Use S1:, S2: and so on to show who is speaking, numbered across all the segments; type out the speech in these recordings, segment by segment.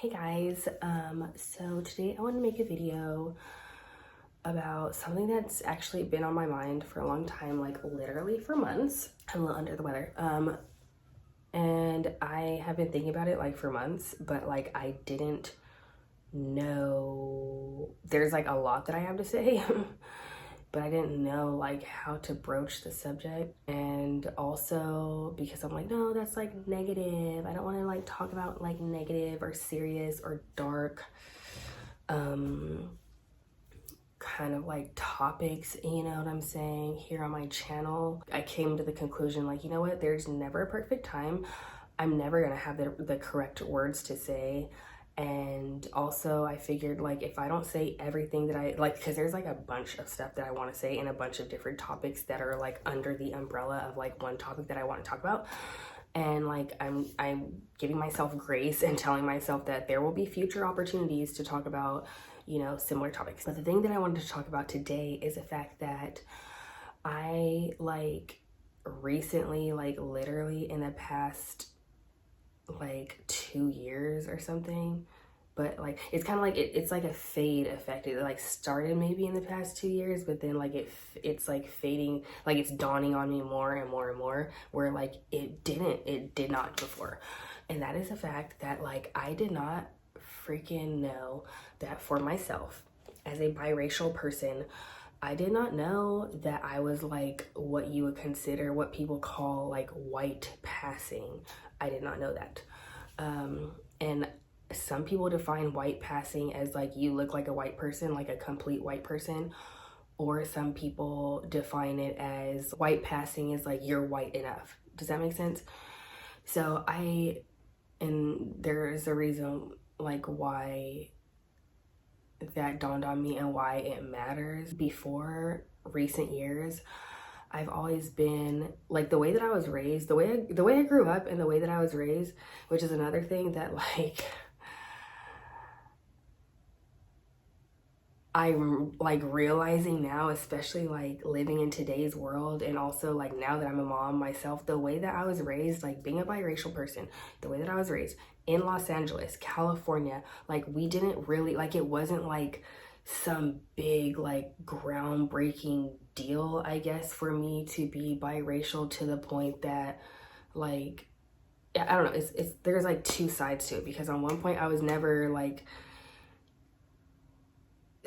S1: Hey guys, so today I want to make a video about something that's actually been on my mind for a long time, like literally for months. I'm a little under the weather. And I have been thinking about it like for months, but like I didn't know there's like a lot that I have to say. But I didn't know like how to broach the subject, and also because I'm like, no, that's like negative. I don't want to like talk about like negative or serious or dark kind of like topics, you know what I'm saying, here on my channel. I came to the conclusion like, you know what, there's never a perfect time. I'm never gonna have the correct words to say. And also I figured like if I don't say everything that I like, because there's like a bunch of stuff that I want to say and a bunch of different topics that are like under the umbrella of like one topic that I want to talk about, and like I'm giving myself grace and telling myself that there will be future opportunities to talk about, you know, similar topics. But the thing that I wanted to talk about today is the fact that I like recently, like literally in the past like 2 years or something, but like it's kind of like it's like a fade effect. It like started maybe in the past 2 years, but then like it's like fading, like it's dawning on me more and more and more, where like it did not before. And that is the fact that like I did not freaking know that for myself as a biracial person, I did not know that I was like what you would consider, what people call like white passing. I did not know that. And some people define white passing as like you look like a white person, like a complete white person. Or some people define it as white passing is like you're white enough. Does that make sense? So and there's a reason like why that dawned on me and why it matters. Before recent years, I've always been like the way that I was raised, the way I grew up and the way that I was raised, which is another thing that like I'm like realizing now, especially like living in today's world, and also like now that I'm a mom myself, the way that I was raised, like being a biracial person, the way that I was raised in Los Angeles, California, like we didn't really, like it wasn't like some big like groundbreaking deal, I guess, for me to be biracial, to the point that like, I don't know, it's there's like two sides to it, because on one point I was never like,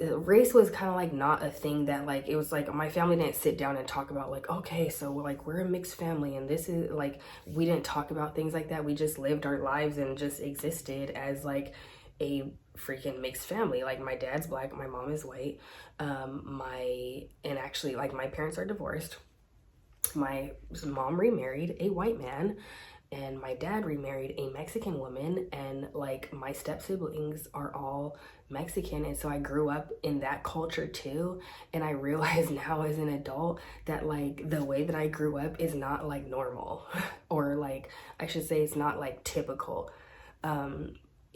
S1: race was kind of like not a thing that like, it was like my family didn't sit down and talk about like, okay, so like we're a mixed family and this is like, we didn't talk about things like that. We just lived our lives and just existed as like a freaking mixed family. Like my dad's black, my mom is white, and actually like my parents are divorced. My mom remarried a white man and my dad remarried a Mexican woman, and like my step siblings are all Mexican, and so I grew up in that culture too. And I realize now as an adult that like the way that I grew up is not like normal or like I should say it's not like typical.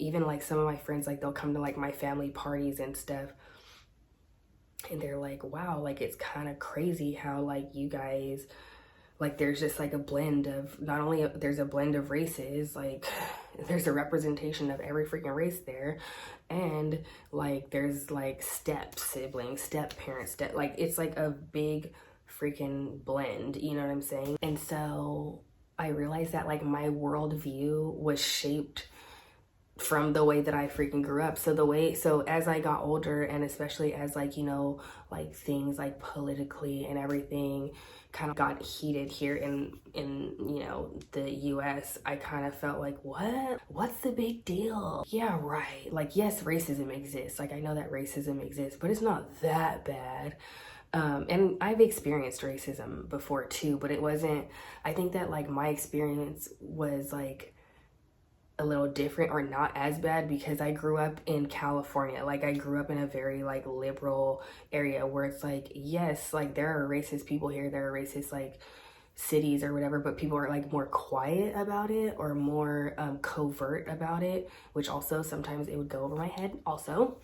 S1: Even like some of my friends, like they'll come to like my family parties and stuff, and they're like, wow, like it's kind of crazy how like you guys, like there's just like a blend of, not only there's a blend of races, like there's a representation of every freaking race there, and like there's like step siblings, step parents, step, like it's like a big freaking blend, you know what I'm saying? And so I realized that like my worldview was shaped from the way that I freaking grew up. So as I got older, and especially as like, you know, like things like politically and everything kind of got heated here in you know, the US, I kind of felt like, what's the big deal? Yeah, right, like yes, racism exists, like I know that racism exists, but it's not that bad. And I've experienced racism before too, but it wasn't, I think that like my experience was like a little different or not as bad because I grew up in California. Like I grew up in a very like liberal area where it's like, yes, like there are racist people here, there are racist like cities or whatever, but people are like more quiet about it or more covert about it, which also sometimes it would go over my head also.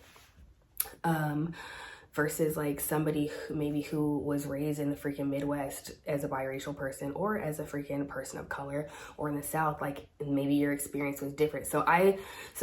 S1: versus like somebody who was raised in the freaking Midwest as a biracial person, or as a freaking person of color, or in the South, like maybe your experience was different. So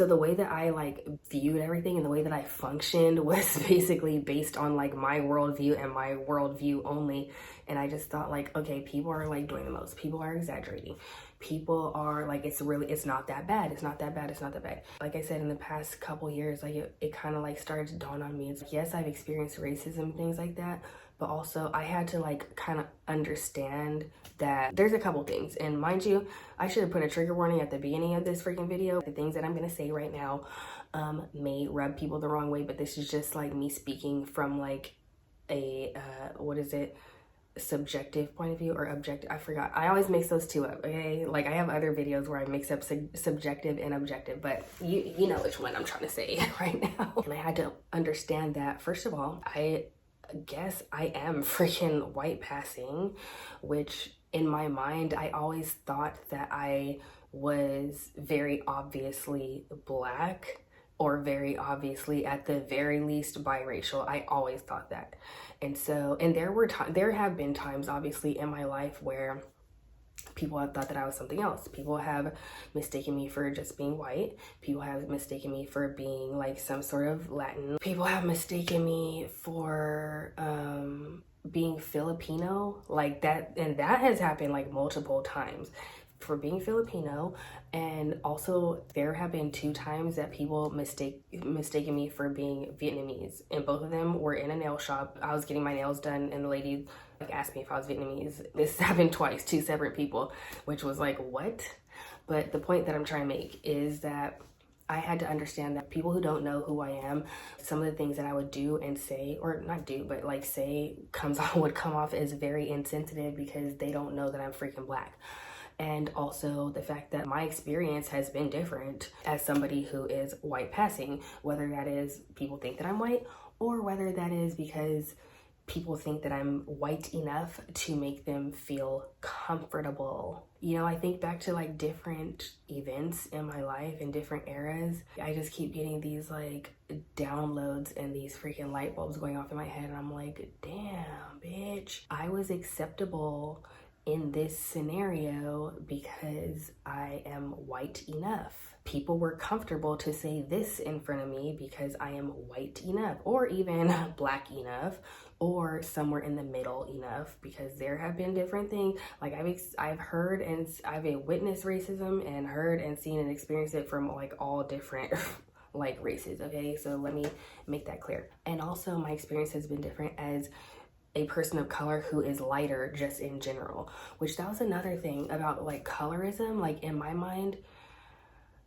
S1: the way that I like viewed everything and the way that I functioned was basically based on like my worldview and my worldview only. And I just thought like, okay, people are like doing the most, people are exaggerating, people are like, it's not that bad, it's not that bad, it's not that bad. Like I said, in the past couple years, like it kind of like started to dawn on me. It's like, yes, I've experienced racism and things like that, but also I had to like kind of understand that there's a couple things. And mind you, I should have put a trigger warning at the beginning of this freaking video. The things that I'm gonna say right now may rub people the wrong way, but this is just like me speaking from like a subjective point of view, or objective, I forgot. I always mix those two up, okay? Like I have other videos where I mix up subjective and objective, but you know which one I'm trying to say right now. And I had to understand that, first of all, I guess I am freaking white passing, which in my mind, I always thought that I was very obviously Black, or very obviously at the very least biracial. I always thought that. And so, and there have been times obviously in my life where people have thought that I was something else. People have mistaken me for just being white. People have mistaken me for being like some sort of Latin. People have mistaken me for being Filipino, like that. And that has happened like multiple times, for being Filipino. And also there have been 2 times that people mistaken me for being Vietnamese, and both of them were in a nail shop. I was getting my nails done and the lady like asked me if I was Vietnamese. This happened twice, 2 separate people, which was like, what? But the point that I'm trying to make is that I had to understand that people who don't know who I am, some of the things that I would do and say, or not do, but like say would come off as very insensitive because they don't know that I'm freaking Black. And also the fact that my experience has been different as somebody who is white passing, whether that is people think that I'm white, or whether that is because people think that I'm white enough to make them feel comfortable. You know, I think back to like different events in my life in different eras. I just keep getting these like downloads and these freaking light bulbs going off in my head. And I'm like, damn, bitch, I was acceptable in this scenario because I am white enough. People were comfortable to say this in front of me because I am white enough, or even Black enough, or somewhere in the middle enough, because there have been different things. Like I've heard and I've witnessed racism and heard and seen and experienced it from like all different like races, okay? So let me make that clear. And also my experience has been different as a person of color who is lighter just in general, which that was another thing about like colorism. Like in my mind,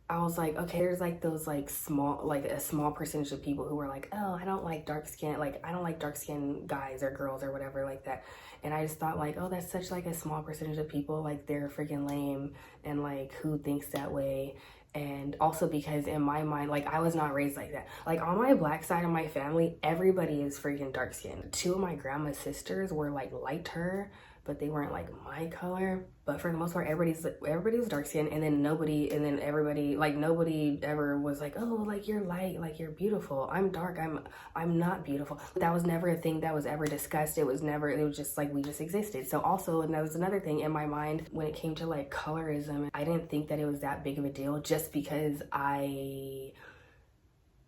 S1: I was like, okay, there's like those like a small percentage of people who are like, oh, I don't like dark skin, like I don't like dark skinned guys or girls or whatever like that. And I just thought like, oh, that's such like a small percentage of people, like they're freaking lame, and like who thinks that way. And also because in my mind, like I was not raised like that. Like on my Black side of my family, everybody is freaking dark skinned. 2 of my grandma's sisters were like lighter, but they weren't like my color. But for the most part, everybody was dark skinned, and then nobody ever was like, oh, like you're light, like you're beautiful. I'm dark, I'm not beautiful. That was never a thing that was ever discussed. It was just like we just existed. So also, and that was another thing in my mind when it came to like colorism, I didn't think that it was that big of a deal just because I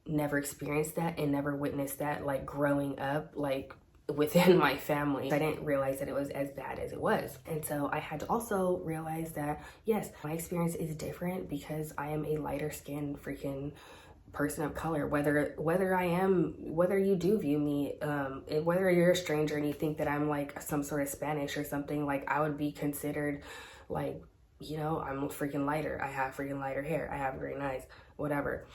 S1: never experienced that and never witnessed that like growing up, like within my family. I didn't realize that it was as bad as it was. And so I had to also realize that, yes, my experience is different because I am a lighter skinned freaking person of color. Whether you do view me, whether you're a stranger and you think that I'm like some sort of Spanish or something, like I would be considered like, you know, I'm freaking lighter. I have freaking lighter hair. I have green eyes, whatever.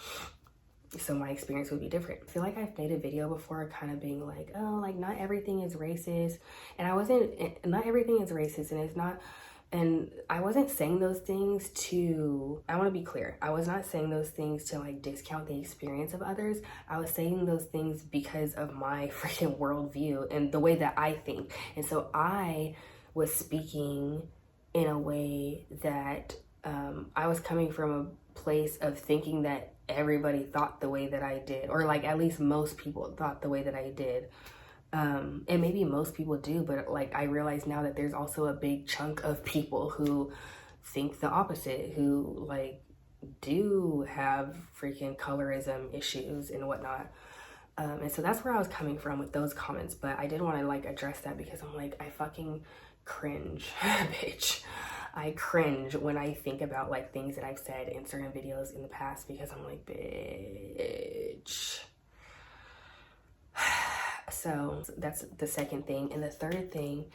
S1: So my experience would be different. I feel like I've made a video before kind of being like, oh, like not everything is racist. And not everything is racist, and it's not, and I wasn't saying those things I want to be clear. I was not saying those things to like discount the experience of others. I was saying those things because of my freaking worldview and the way that I think. And so I was speaking in a way that I was coming from a place of thinking that everybody thought the way that I did, or like at least most people thought the way that I did. And maybe most people do, but like I realize now that there's also a big chunk of people who think the opposite, who like do have freaking colorism issues and whatnot. And so that's where I was coming from with those comments, but I did want to like address that because I'm like, I fucking cringe, bitch. I cringe when I think about like things that I've said in certain videos in the past, because I'm like, bitch. So that's the second thing. And the third thing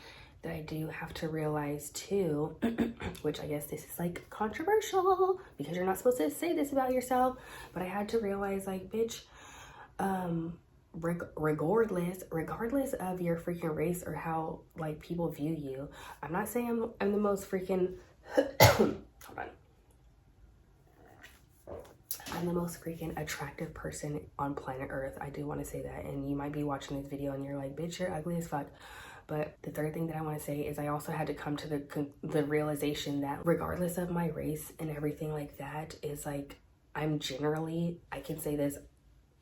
S1: that I do have to realize too, which I guess this is like controversial because you're not supposed to say this about yourself, but I had to realize like, bitch, regardless of your freaking race or how like people view you, I'm not saying I'm the most freaking hold on, I'm the most freaking attractive person on planet Earth. I do want to say that, and you might be watching this video and you're like, bitch, you're ugly as fuck. But the third thing that I want to say is I also had to come to the realization that regardless of my race and everything like that, is like, I'm generally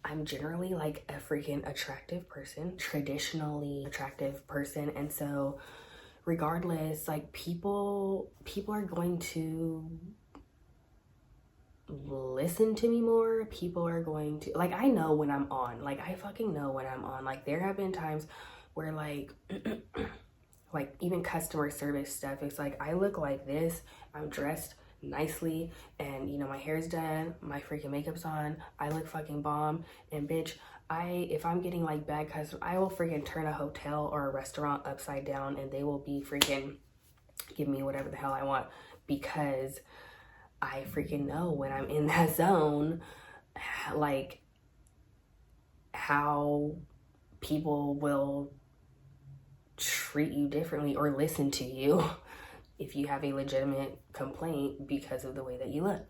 S1: like a freaking attractive person, traditionally attractive person. And so regardless, like people are going to listen to me more. People are going to, like, I know when I'm on, like I fucking know when I'm on. Like there have been times where like like even customer service stuff, it's like I look like this, I'm dressed nicely, and you know my hair's done, my freaking makeup's on, I look fucking bomb, and bitch, if I'm getting like bad customers, I will freaking turn a hotel or a restaurant upside down and they will be freaking give me whatever the hell I want, because I freaking know when I'm in that zone like how people will treat you differently or listen to you if you have a legitimate complaint because of the way that you look.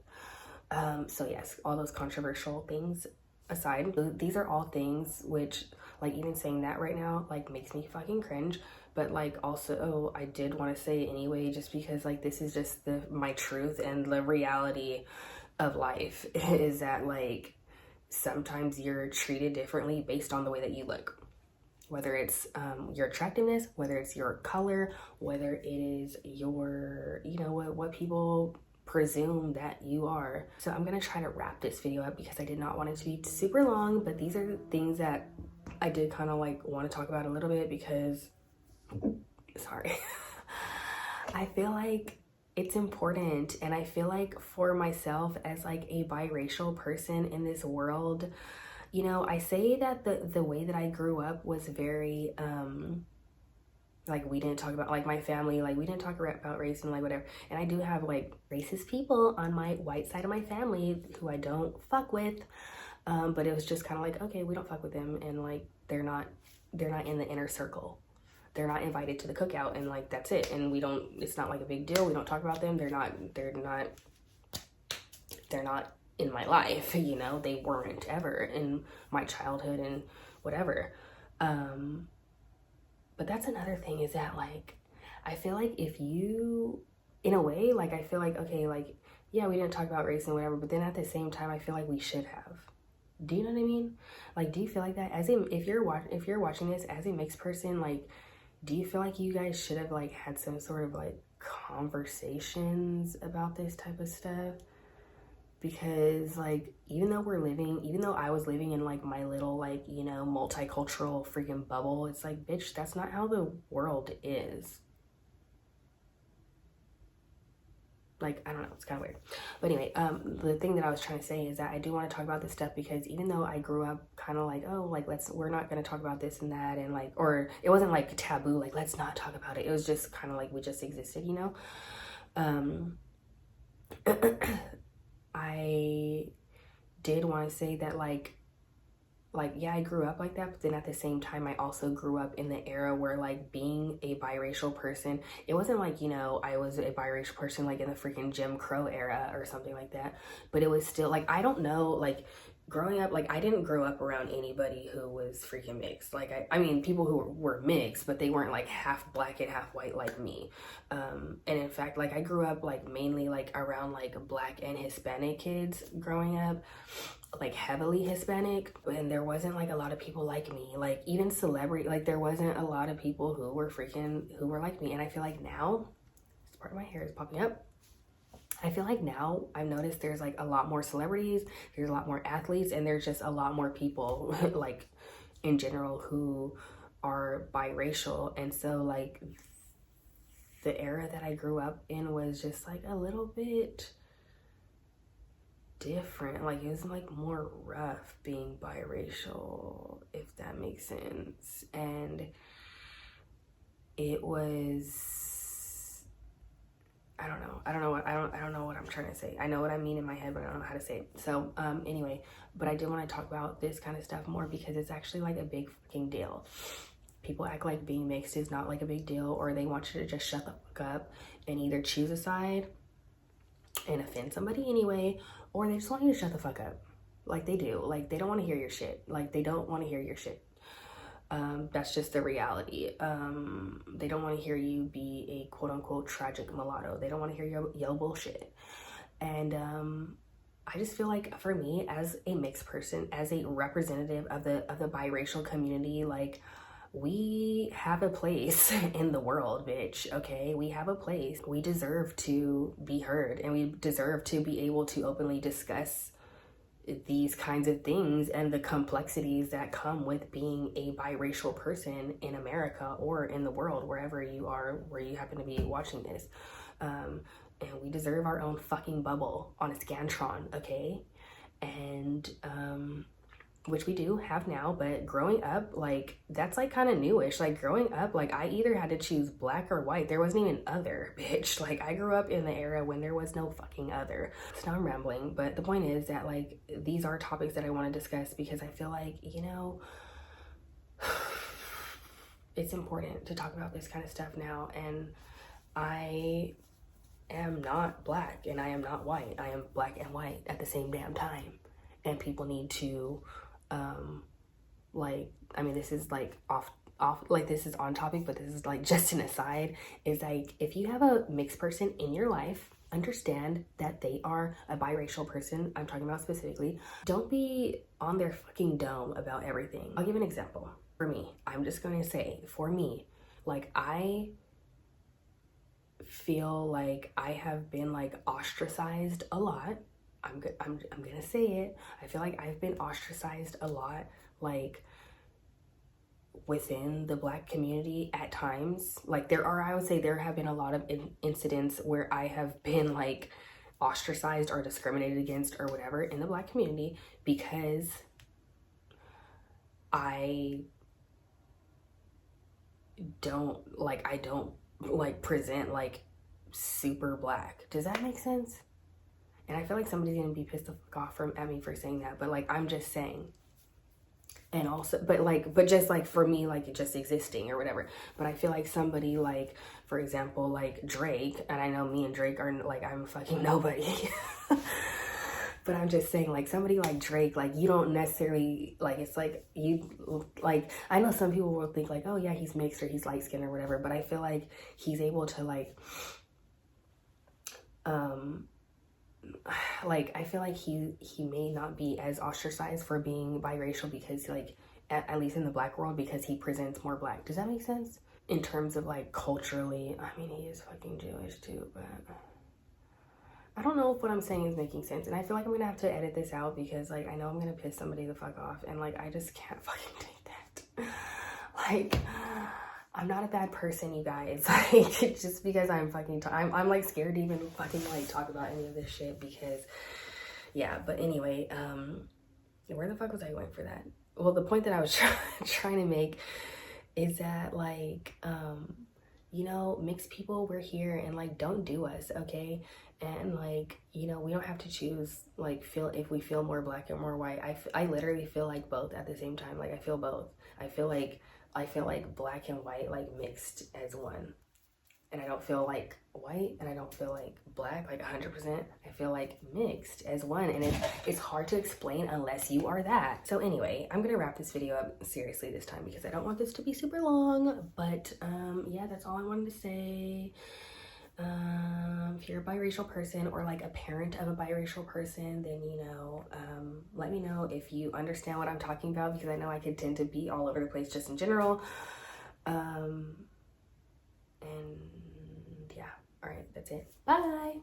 S1: So yes, all those controversial things aside, these are all things which, like, even saying that right now like makes me fucking cringe, but like also I did want to say it anyway, just because like this is just my truth and the reality of life is that like sometimes you're treated differently based on the way that you look. Whether it's your attractiveness, whether it's your color, whether it is your, you know, what people presume that you are. So I'm gonna try to wrap this video up because I did not want it to be super long, but these are the things that I did kind of like want to talk about a little bit because, sorry, I feel like it's important, and I feel like for myself as like a biracial person in this world, you know, I say that the way that I grew up was very, like we didn't talk about, like my family, like we didn't talk about race and like whatever. And I do have like racist people on my white side of my family who I don't fuck with. But it was just kind of like, okay, we don't fuck with them. And like, they're not in the inner circle. They're not invited to the cookout, and like, that's it. And it's not like a big deal. We don't talk about them. They're not in my life, you know, they weren't ever in my childhood and whatever. But that's another thing, is that like, I feel like if you, in a way, like I feel like, okay, like, yeah, we didn't talk about race and whatever, but then at the same time, I feel like we should have. Do you know what I mean? Like, do you feel like that as if you're watching this as a mixed person, like, do you feel like you guys should have like had some sort of like conversations about this type of stuff? Because like, even though I was living in like my little like, you know, multicultural freaking bubble, it's like, bitch, that's not how the world is. Like, I don't know, it's kind of weird. But anyway, the thing that I was trying to say is that I do want to talk about this stuff because even though I grew up kind of like, oh, like, we're not going to talk about this and that, and like, or it wasn't like taboo, like, let's not talk about it. It was just kind of like, we just existed, you know? I did want to say that like, yeah, I grew up like that, but then at the same time, I also grew up in the era where like being a biracial person, it wasn't like, you know, I was a biracial person like in the freaking Jim Crow era or something like that, but it was still like, I don't know, like growing up, like, I didn't grow up around anybody who was freaking mixed. Like, I mean, people who were mixed, but they weren't like half black and half white like me. And in fact, like, I grew up like mainly like around like black and Hispanic kids growing up, like heavily Hispanic, and there wasn't like a lot of people like me. Like, even celebrity, like, there wasn't a lot of people who were like me. And I feel like now, this part of my hair is popping up. I feel like now I've noticed there's like a lot more celebrities, there's a lot more athletes, and there's just a lot more people like in general who are biracial. And so like the era that I grew up in was just like a little bit different. Like, it was like more rough being biracial, if that makes sense. And it was, I don't know what I'm trying to say. I know what I mean in my head, but I don't know how to say it. So anyway, but I did want to talk about this kind of stuff more because it's actually like a big fucking deal. People act like being mixed is not like a big deal, or they want you to just shut the fuck up and either choose a side and offend somebody anyway, or they just want you to shut the fuck up. Like, they do. Like, they don't want to hear your shit. Like, they don't want to hear your shit. That's just the reality. They don't want to hear you be a quote-unquote tragic mulatto. They don't want to hear your bullshit. And I just feel like, for me, as a mixed person, as a representative of the biracial community, like, we have a place in the world, bitch. Okay, we have a place. We deserve to be heard, and we deserve to be able to openly discuss these kinds of things and the complexities that come with being a biracial person in America or in the world, wherever you are, where you happen to be watching this. And we deserve our own fucking bubble on a Scantron, okay? And which we do have now, but growing up, like, that's like kind of newish. Like, growing up, like, I either had to choose black or white. There wasn't even other, bitch. Like, I grew up in the era when there was no fucking other. So now I'm rambling, but the point is that, like, these are topics that I want to discuss because I feel like, you know, it's important to talk about this kind of stuff now. And I am not black and I am not white. I am black and white at the same damn time. And people need to like, I mean, this is like off like, this is on topic, but this is like just an aside, is like, if you have a mixed person in your life, understand that they are a biracial person. I'm talking about specifically. Don't be on their fucking dome about everything. I'll give an example. For me, I'm just going to say, for me, like, I feel like I have been like ostracized a lot. I'm gonna say it. I feel like I've been ostracized a lot, like, within the black community at times. Like, I would say there have been a lot of incidents where I have been like ostracized or discriminated against or whatever in the black community because I don't present like super black. Does that make sense? And I feel like somebody's gonna be pissed the fuck off at me for saying that, but like, I'm just saying. And also, but just like, for me, like, just existing or whatever. But I feel like somebody like, for example, like Drake, and I know me and Drake are like, I'm fucking nobody. But I'm just saying, like, somebody like Drake, like, you don't necessarily, like, it's like, you, like, I know some people will think like, oh yeah, he's mixed or he's light skinned or whatever, but I feel like he's able to like I feel like he may not be as ostracized for being biracial because, like, at least in the black world, because he presents more black. Does that make sense? In terms of like culturally, I mean, he is fucking Jewish too, but I don't know if what I'm saying is making sense. And I feel like I'm gonna have to edit this out because, like, I know I'm gonna piss somebody the fuck off, and like, I just can't fucking take that. Like, I'm not a bad person, you guys. Like, just because I'm fucking, I'm like scared to even fucking like talk about any of this shit because, yeah. But anyway, where the fuck was I going for that? Well, the point that I was trying to make is that, like, you know, mixed people, we're here, and like, don't do us, okay? And like, you know, we don't have to choose, like, if we feel more black or more white. I literally feel like both at the same time. Like, I feel both. I feel like black and white, like, mixed as one. and I don't feel like white, and I don't feel like black, like 100%. I feel like mixed as one, and it's hard to explain unless you are that. So anyway, I'm gonna wrap this video up seriously this time because I don't want this to be super long, but yeah, that's all I wanted to say. If you're a biracial person or like a parent of a biracial person, then, you know, let me know if you understand what I'm talking about, because I know I could tend to be all over the place just in general. And yeah, all right, that's it. Bye.